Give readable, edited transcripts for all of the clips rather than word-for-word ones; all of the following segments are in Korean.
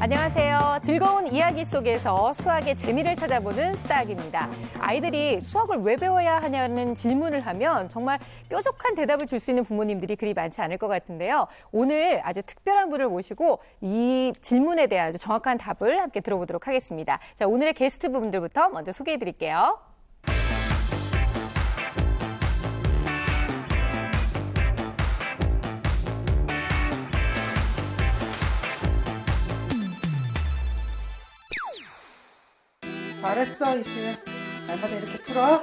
안녕하세요. 즐거운 이야기 속에서 수학의 재미를 찾아보는 수다학입니다. 아이들이 수학을 왜 배워야 하냐는 질문을 하면 정말 뾰족한 대답을 줄 수 있는 부모님들이 그리 많지 않을 것 같은데요. 오늘 아주 특별한 분을 모시고 이 질문에 대한 아주 정확한 답을 함께 들어보도록 하겠습니다. 자, 오늘의 게스트 분들부터 먼저 소개해 드릴게요. 잘했어, 이시. 날마다 이렇게 풀어.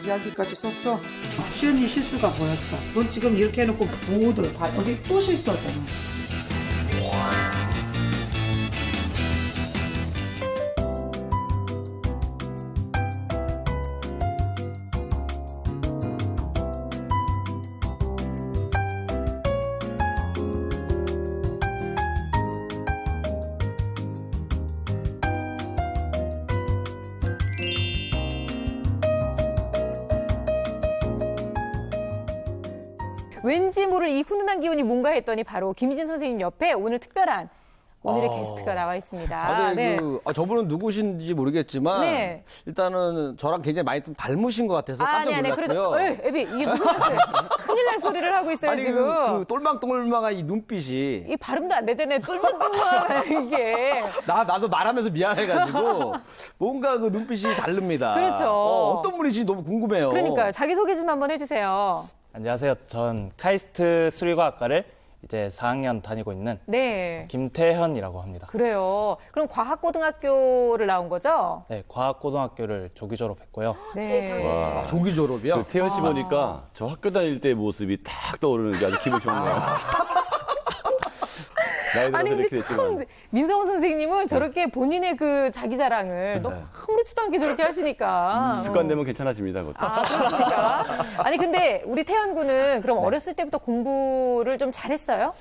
이야기까지 썼어. 시은이 실수가 뭐였어? 넌 지금 이렇게 해놓고 모두 어디 또 실수하잖아. 왠지 모를 이 훈훈한 기운이 뭔가 했더니 바로 김희진 선생님 옆에 오늘 특별한 오늘의 게스트가 나와 있습니다. 네. 저분은 누구신지 모르겠지만 네. 일단은 저랑 굉장히 많이 좀 닮으신 것 같아서 깜짝 놀랐고요. 그래서 애비 이게 무슨 말이에요? 큰일 날 소리를 하고 있어요 아니 지금. 그 똘망똘망한 이 눈빛이 이 발음도 안 되잖아요. 똘똘똘망 이게. 나도 말하면서 미안해가지고 뭔가 그 눈빛이 다릅니다. 그렇죠. 어떤 분이신지 너무 궁금해요. 그러니까요. 자기 소개 좀 한번 해주세요. 안녕하세요. 전 카이스트 수리과학과를 이제 4학년 다니고 있는 네. 김태현이라고 합니다. 그래요. 그럼 과학고등학교를 나온 거죠? 네, 과학고등학교를 조기 졸업했고요. 네. 와, 조기 졸업이요? 그 태연 씨 보니까 저 학교 다닐 때 모습이 딱 떠오르는 게 아주 기분이 좋네요. 나이 들어서 아니 근데 이렇게 참 됐지만. 민성훈 선생님은 저렇게 본인의 그 자기 자랑을 너무 아무렇지도 않게 저렇게 하시니까. 습관되면 괜찮아집니다. 그것도. 아, 그렇습니까? 아니, 근데 우리 태연 군은 그럼 어렸을 때부터 공부를 좀 잘했어요?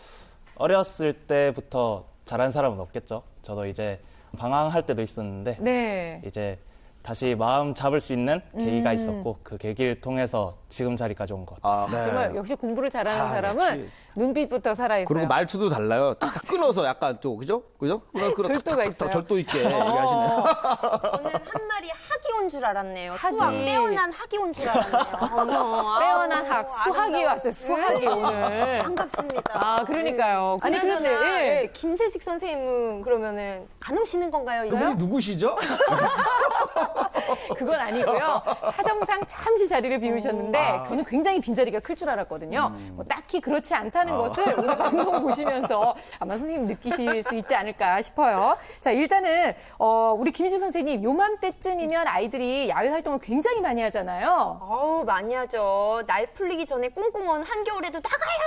어렸을 때부터 잘한 사람은 없겠죠. 저도 이제 방황할 때도 있었는데 네. 이제 다시 마음 잡을 수 있는 계기가 있었고 그 계기를 통해서 지금 자리까지 온 것 같아요. 네. 정말 역시 공부를 잘하는 사람은 역시. 눈빛부터 살아있어요. 그리고 말투도 달라요. 딱 끊어서 약간 또 그죠? 절도가 있어요. 절도 있게 얘기하시네요. 저는 한 마리 학이 온 줄 알았네요. 학이. 수학 빼어난 학이 온 줄 알았네요. 빼어난 학, 수학이 왔어요. 수학이 오늘. 반갑습니다. 아, 그러니까요. 아니, 그나저나, 그런데, 예. 예, 김세식 선생님은 그러면은 안 오시는 건가요? 이거요? 그분이 누구시죠? 그건 아니고요. 사정상 잠시 자리를 비우셨는데 저는 굉장히 빈자리가 클 줄 알았거든요. 뭐 딱히 그렇지 않다는 것을 오늘 방송 보시면서 아마 선생님 느끼실 수 있지 않을까 싶어요. 자, 일단은 우리 김희준 선생님 요맘때쯤이면 아이들이 야외 활동을 굉장히 많이 하잖아요. 어우, 많이 하죠. 날 풀리기 전에 꽁꽁 한겨울에도 나가야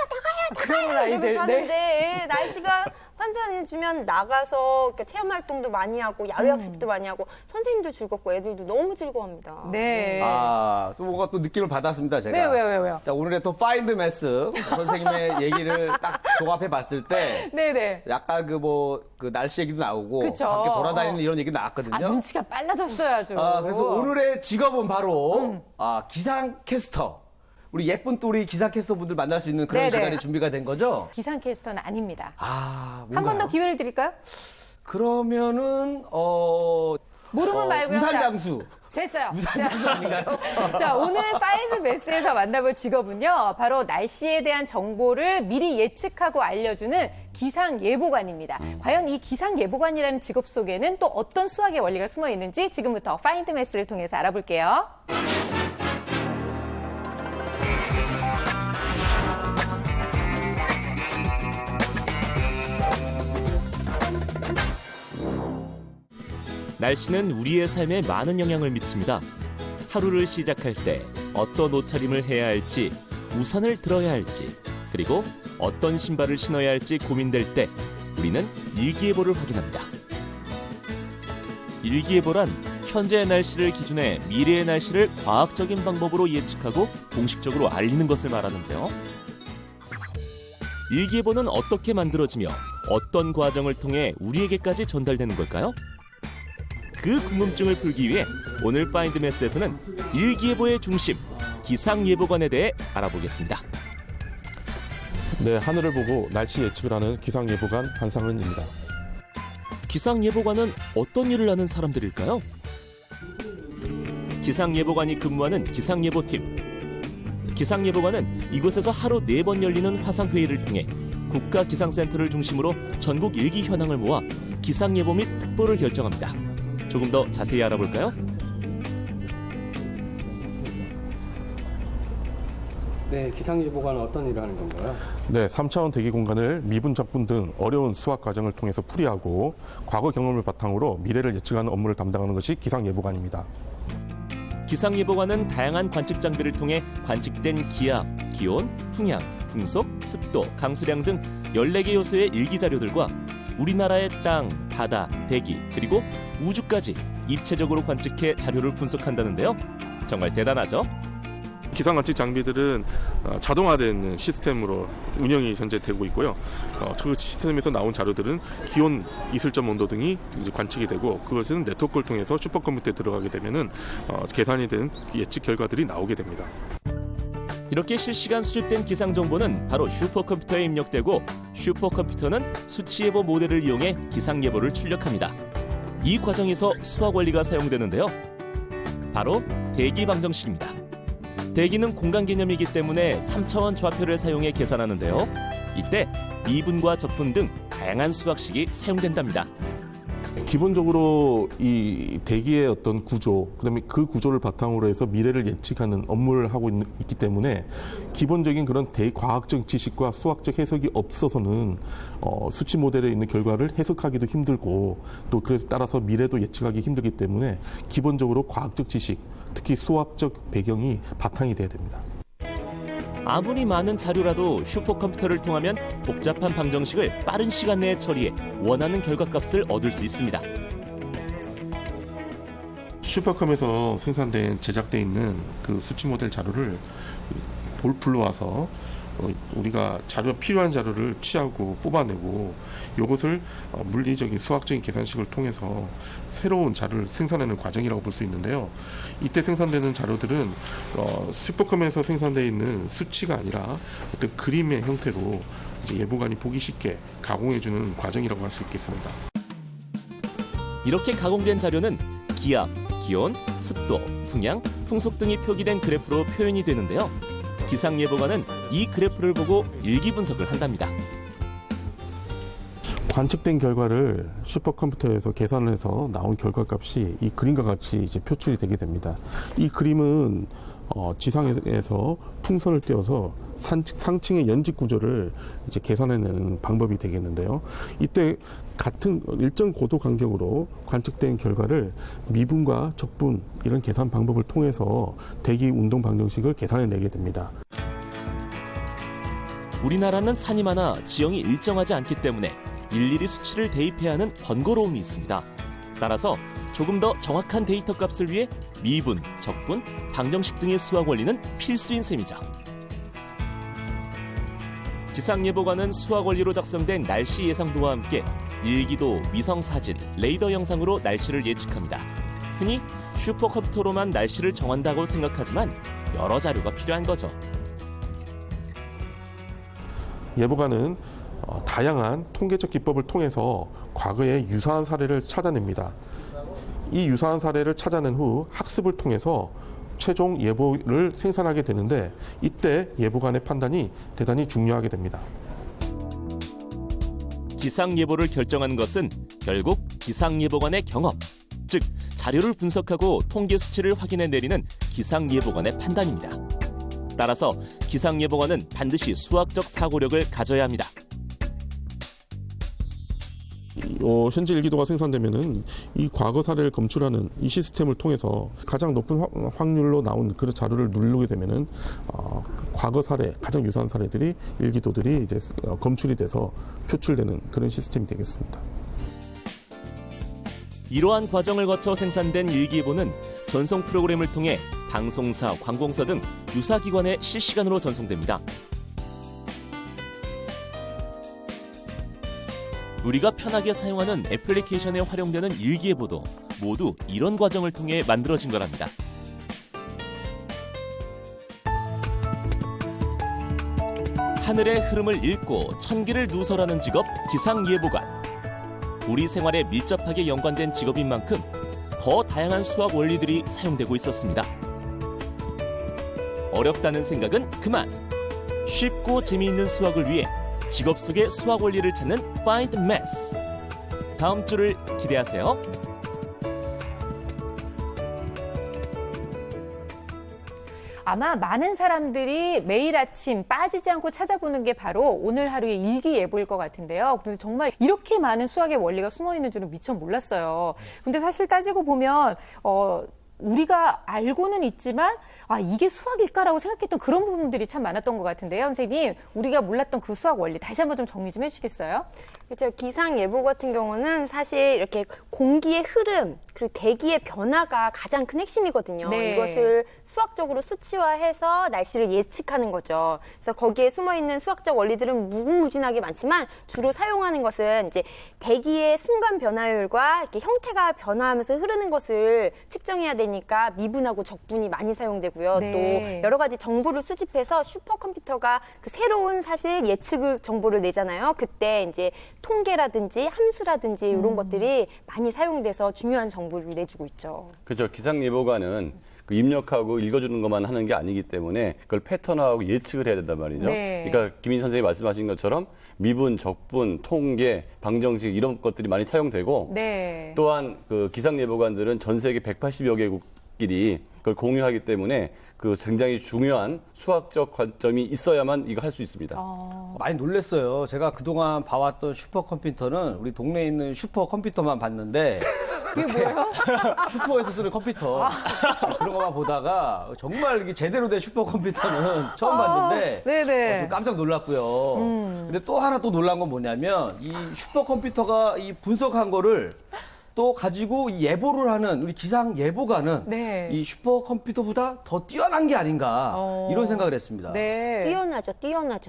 그런 아이들. 이러면서 네. 하는데 예, 날씨가 환산해주면 나가서 이렇게 체험 활동도 많이 하고 야외 학습도 많이 하고 선생님도 즐겁고 애들도 너무 즐거워합니다. 네. 또 뭔가 또 느낌을 받았습니다, 제가. 왜요? 자, 오늘의 또 파인드 매스 선생님의 얘기를 딱 종합해 봤을 때 네네. 약간 그 날씨 얘기도 나오고 그쵸. 밖에 돌아다니는 이런 얘기도 나왔거든요. 아, 눈치가 빨라졌어요, 아주. 그래서 오늘의 직업은 바로 기상캐스터. 우리 예쁜 또 우리 기상캐스터 분들 만날 수 있는 그런 네네. 시간이 준비가 된 거죠? 기상캐스터는 아닙니다. 아, 한 번 더 뭔가요? 기회를 드릴까요? 그러면은 모르면 말고요. 우산장수. 됐어요. 우산장수 아닌가요? 자, 오늘 파인드 매스에서 만나볼 직업은요, 바로 날씨에 대한 정보를 미리 예측하고 알려주는 기상예보관입니다. 과연 이 기상예보관이라는 직업 속에는 또 어떤 수학의 원리가 숨어 있는지 지금부터 파인드 매스를 통해서 알아볼게요. 날씨는 우리의 삶에 많은 영향을 미칩니다. 하루를 시작할 때 어떤 옷차림을 해야 할지, 우산을 들어야 할지, 그리고 어떤 신발을 신어야 할지 고민될 때 우리는 일기예보를 확인합니다. 일기예보란 현재의 날씨를 기준해 미래의 날씨를 과학적인 방법으로 예측하고 공식적으로 알리는 것을 말하는데요. 일기예보는 어떻게 만들어지며 어떤 과정을 통해 우리에게까지 전달되는 걸까요? 그 궁금증을 풀기 위해 오늘 파인드 매스에서는 일기예보의 중심, 기상예보관에 대해 알아보겠습니다. 네, 하늘을 보고 날씨 예측을 하는 기상예보관 한상은입니다. 기상예보관은 어떤 일을 하는 사람들일까요? 기상예보관이 근무하는 기상예보팀. 기상예보관은 이곳에서 하루 4번 열리는 화상회의를 통해 국가기상센터를 중심으로 전국 일기 현황을 모아 기상예보 및 특보를 결정합니다. 조금 더 자세히 알아볼까요? 네, 기상예보관은 어떤 일을 하는 건가요? 네, 3차원 대기 공간을 미분, 적분 등 어려운 수학 과정을 통해서 풀이하고 과거 경험을 바탕으로 미래를 예측하는 업무를 담당하는 것이 기상예보관입니다. 기상예보관은 다양한 관측 장비를 통해 관측된 기압, 기온, 풍향, 풍속, 습도, 강수량 등 14개 요소의 일기자료들과 우리나라의 땅, 바다, 대기, 그리고 우주까지 입체적으로 관측해 자료를 분석한다는데요. 정말 대단하죠? 기상 관측 장비들은 자동화된 시스템으로 운영이 현재 되고 있고요. 그 시스템에서 나온 자료들은 기온, 이슬점 온도 등이 이제 관측이 되고 그것은 네트워크를 통해서 슈퍼컴퓨터에 들어가게 되면은 계산이 된 예측 결과들이 나오게 됩니다. 이렇게 실시간 수집된 기상 정보는 바로 슈퍼컴퓨터에 입력되고 슈퍼컴퓨터는 수치예보 모델을 이용해 기상 예보를 출력합니다. 이 과정에서 수학 원리가 사용되는데요. 바로 대기 방정식입니다. 대기는 공간 개념이기 때문에 3차원 좌표를 사용해 계산하는데요. 이때 미분과 적분 등 다양한 수학식이 사용된답니다. 기본적으로 이 대기의 어떤 구조, 그다음에 그 구조를 바탕으로 해서 미래를 예측하는 업무를 하고 있기 때문에 기본적인 그런 대과학적 지식과 수학적 해석이 없어서는 수치 모델에 있는 결과를 해석하기도 힘들고 또 그래서 따라서 미래도 예측하기 힘들기 때문에 기본적으로 과학적 지식, 특히 수학적 배경이 바탕이 돼야 됩니다. 아무리 많은 자료라도 슈퍼컴퓨터를 통하면 복잡한 방정식을 빠른 시간 내에 처리해 원하는 결과값을 얻을 수 있습니다. 슈퍼컴에서 생산된 제작돼 있는 그 수치 모델 자료를 불러와서 우리가 필요한 자료를 취하고 뽑아내고 이것을 물리적인 수학적인 계산식을 통해서 새로운 자료를 생산하는 과정이라고 볼 수 있는데요. 이때 생산되는 자료들은 슈퍼컴에서 생산되어 있는 수치가 아니라 어떤 그림의 형태로 이제 예보관이 보기 쉽게 가공해주는 과정이라고 할 수 있겠습니다. 이렇게 가공된 자료는 기압, 기온, 습도, 풍향, 풍속 등이 표기된 그래프로 표현이 되는데요. 기상예보관은 이 그래프를 보고 일기 분석을 한답니다. 관측된 결과를 슈퍼컴퓨터에서 계산을 해서 나온 결과값이 이 그림과 같이 이제 표출이 되게 됩니다. 이 그림은 지상에서 풍선을 띄워서 상층의 연직 구조를 이제 계산해내는 방법이 되겠는데요. 이때 같은 일정 고도 간격으로 관측된 결과를 미분과 적분 이런 계산 방법을 통해서 대기 운동 방정식을 계산해내게 됩니다. 우리나라는 산이 많아 지형이 일정하지 않기 때문에 일일이 수치를 대입해야 하는 번거로움이 있습니다. 따라서 조금 더 정확한 데이터 값을 위해 미분, 적분, 방정식 등의 수학 원리는 필수인 셈이죠. 기상예보관은 수학 원리로 작성된 날씨 예상도와 함께 일기도, 위성 사진, 레이더 영상으로 날씨를 예측합니다. 흔히 슈퍼컴퓨터로만 날씨를 정한다고 생각하지만 여러 자료가 필요한 거죠. 예보관은 다양한 통계적 기법을 통해서 과거의 유사한 사례를 찾아냅니다. 이 유사한 사례를 찾아낸 후 학습을 통해서 최종 예보를 생산하게 되는데 이때 예보관의 판단이 대단히 중요하게 됩니다. 기상예보를 결정하는 것은 결국 기상예보관의 경험, 즉 자료를 분석하고 통계 수치를 확인해 내리는 기상예보관의 판단입니다. 따라서 기상예보관은 반드시 수학적 사고력을 가져야 합니다. 현재 일기도가 생산되면은 이 과거 사례를 검출하는 이 시스템을 통해서 가장 높은 확률로 나온 그런 자료를 누르게 되면은 과거 사례, 가장 유사한 사례들이 일기도들이 이제 검출이 돼서 표출되는 그런 시스템이 되겠습니다. 이러한 과정을 거쳐 생산된 일기예보는 전송 프로그램을 통해 방송사, 관공서 등 유사기관에 실시간으로 전송됩니다. 우리가 편하게 사용하는 애플리케이션에 활용되는 일기예보도 모두 이런 과정을 통해 만들어진 거랍니다. 하늘의 흐름을 읽고 천기를 누설하는 직업 기상예보관. 우리 생활에 밀접하게 연관된 직업인 만큼 더 다양한 수학 원리들이 사용되고 있었습니다. 어렵다는 생각은 그만. 쉽고 재미있는 수학을 위해 직업 속의 수학 원리를 찾는 Find Math. 다음 주를 기대하세요. 아마 많은 사람들이 매일 아침 빠지지 않고 찾아보는 게 바로 오늘 하루의 일기예보일 것 같은데요. 그런데 정말 이렇게 많은 수학의 원리가 숨어 있는 줄은 미처 몰랐어요. 근데 사실 따지고 보면 우리가 알고는 있지만 이게 수학일까라고 생각했던 그런 부분들이 참 많았던 것 같은데요. 선생님, 우리가 몰랐던 그 수학 원리 다시 한번 좀 정리 좀 해주시겠어요? 그렇죠. 기상예보 같은 경우는 사실 이렇게 공기의 흐름 그리고 대기의 변화가 가장 큰 핵심이거든요. 네. 이것을 수학적으로 수치화해서 날씨를 예측하는 거죠. 그래서 거기에 숨어있는 수학적 원리들은 무궁무진하게 많지만 주로 사용하는 것은 이제 대기의 순간 변화율과 이렇게 형태가 변화하면서 흐르는 것을 측정해야 되니까 미분하고 적분이 많이 사용되고요. 네. 또 여러 가지 정보를 수집해서 슈퍼컴퓨터가 그 새로운 사실 예측 정보를 내잖아요. 그때 이제 통계라든지 함수라든지 이런 것들이 많이 사용돼서 중요한 정보를 내주고 있죠. 그렇죠. 기상예보관은 그 입력하고 읽어주는 것만 하는 게 아니기 때문에 그걸 패턴화하고 예측을 해야 된단 말이죠. 네. 그러니까 김인 선생님이 말씀하신 것처럼 미분, 적분, 통계, 방정식 이런 것들이 많이 사용되고 네. 또한 그 기상예보관들은 전 세계 180여 개국끼리 그걸 공유하기 때문에 그 굉장히 중요한 수학적 관점이 있어야만 이거 할 수 있습니다. 많이 놀랐어요. 제가 그동안 봐왔던 슈퍼컴퓨터는 우리 동네에 있는 슈퍼컴퓨터만 봤는데 그게 뭐예요? 슈퍼에서 쓰는 컴퓨터 그런 것만 보다가 정말 이게 제대로 된 슈퍼컴퓨터는 처음 봤는데 네네. 좀 깜짝 놀랐고요. 근데 또 하나 또 놀란 건 뭐냐면 이 슈퍼컴퓨터가 이 분석한 거를 또 가지고 이 예보를 하는 우리 기상 예보관은 네. 이 슈퍼컴퓨터보다 더 뛰어난 게 아닌가 이런 생각을 했습니다. 네.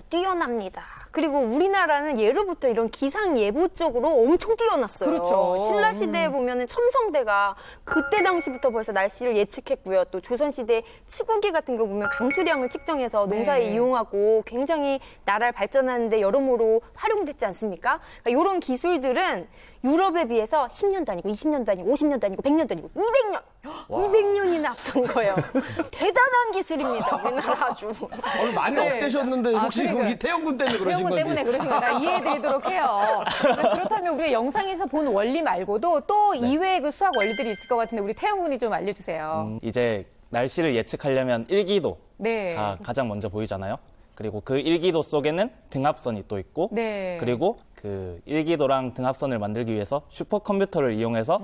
뛰어납니다. 그리고 우리나라는 예로부터 이런 기상 예보 쪽으로 엄청 뛰어났어요. 그렇죠. 신라 시대에 보면은 첨성대가 그때 당시부터 벌써 날씨를 예측했고요. 또 조선 시대 치구기 같은 거 보면 강수량을 측정해서 농사에 네. 이용하고 굉장히 나라를 발전하는데 여러모로 활용됐지 않습니까? 그러니까 이런 기술들은 유럽에 비해서 10년도 아니고 20년도 아니고 50년도 아니고 100년도 아니고 200년이나 앞선 거예요. 대단한 기술입니다. 우리나라 아주. 오늘 많이 네. 업되셨는데 혹시 그러니까요. 거기 태영군 때문에 그러신 태영군 건지. 때문에 그러신 거다 이해해드리도록 해요. 그렇다면 우리가 영상에서 본 원리 말고도 또 이외의 그 수학 원리들이 있을 것 같은데 우리 태영군이 좀 알려주세요. 이제 날씨를 예측하려면 일기도가 네. 가장 먼저 보이잖아요. 그리고 그 일기도 속에는 등합선이 또 있고 네. 그리고 그 일기도랑 등합선을 만들기 위해서 슈퍼컴퓨터를 이용해서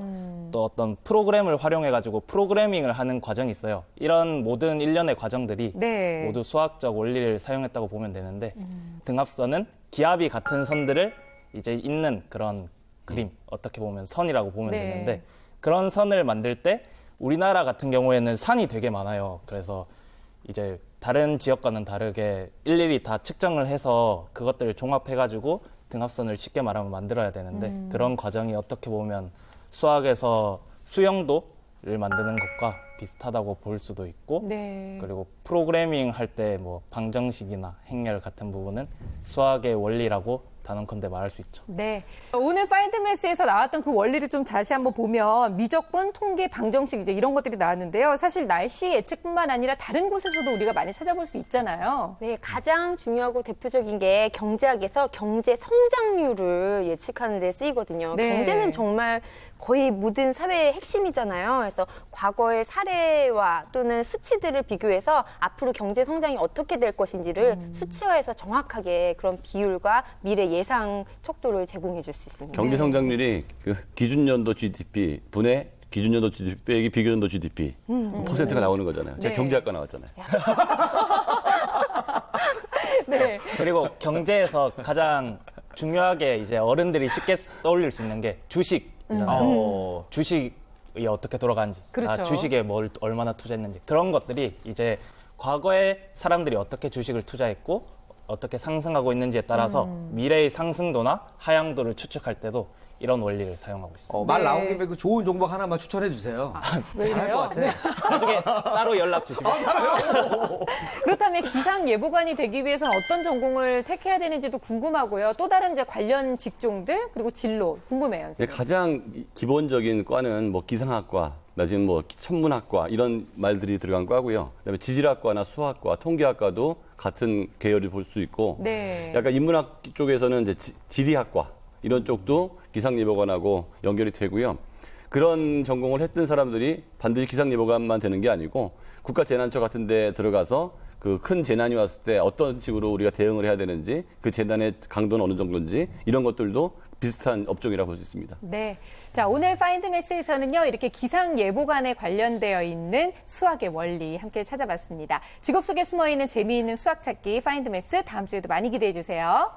또 어떤 프로그램을 활용해가지고 프로그래밍을 하는 과정이 있어요. 이런 모든 일련의 과정들이 네. 모두 수학적 원리를 사용했다고 보면 되는데 등합선은 기압이 같은 선들을 이제 잇는 그런 그림, 어떻게 보면 선이라고 보면 네. 되는데 그런 선을 만들 때 우리나라 같은 경우에는 산이 되게 많아요. 그래서 이제 다른 지역과는 다르게 일일이 다 측정을 해서 그것들을 종합해가지고 등합선을 쉽게 말하면 만들어야 되는데 그런 과정이 어떻게 보면 수학에서 수영도를 만드는 것과 비슷하다고 볼 수도 있고 네. 그리고 프로그래밍 할 때 뭐 방정식이나 행렬 같은 부분은 수학의 원리라고 단언컨대 말할 수 있죠. 네. 오늘 파인드매스에서 나왔던 그 원리를 좀 다시 한번 보면 미적분, 통계, 방정식 이제 이런 것들이 나왔는데요. 사실 날씨 예측뿐만 아니라 다른 곳에서도 우리가 많이 찾아볼 수 있잖아요. 네, 가장 중요하고 대표적인 게 경제학에서 경제 성장률을 예측하는 데 쓰이거든요. 네. 경제는 정말 거의 모든 사회의 핵심이잖아요. 그래서 과거의 사례와 또는 수치들을 비교해서 앞으로 경제 성장이 어떻게 될 것인지를 수치화해서 정확하게 그런 비율과 미래 예상 척도를 제공해 줄 수 있습니다. 경제 성장률이 그 기준연도 GDP 분의 기준연도 GDP 빼기 비교연도 GDP 퍼센트가 나오는 거잖아요. 제가 네. 경제학과 나왔잖아요. 네. 그리고 경제에서 가장 중요하게 이제 어른들이 쉽게 떠올릴 수 있는 게 주식이잖아요. 주식이 어떻게 돌아가는지, 그렇죠. 주식에 뭘 얼마나 투자했는지 그런 것들이 이제 과거에 사람들이 어떻게 주식을 투자했고 어떻게 상승하고 있는지에 따라서 미래의 상승도나 하향도를 추측할 때도 이런 원리를 사용하고 있습니다. 말 네. 나온 김에 그 좋은 종목 하나만 추천해 주세요. 왜 잘할 것 이래요? 같아. 나중에 따로 연락 주시면 그렇다면 기상예보관이 되기 위해서는 어떤 전공을 택해야 되는지도 궁금하고요. 또 다른 이제 관련 직종들 그리고 진로 궁금해요. 네, 선생님. 가장 기본적인 과는 뭐 기상학과, 나중에 뭐 천문학과 이런 말들이 들어간 과고요. 그다음에 지질학과나 수학과, 통계학과도 같은 계열을 볼 수 있고, 네. 약간 인문학 쪽에서는 이제 지리학과 이런 쪽도 기상예보관하고 연결이 되고요. 그런 전공을 했던 사람들이 반드시 기상예보관만 되는 게 아니고 국가재난처 같은 데 들어가서 그 큰 재난이 왔을 때 어떤 식으로 우리가 대응을 해야 되는지, 그 재난의 강도는 어느 정도인지 이런 것들도 비슷한 업종이라고 볼 수 있습니다. 네. 자, 오늘 파인드매스에서는요, 이렇게 기상예보관에 관련되어 있는 수학의 원리 함께 찾아봤습니다. 직업 속에 숨어 있는 재미있는 수학 찾기 파인드매스 다음 주에도 많이 기대해 주세요.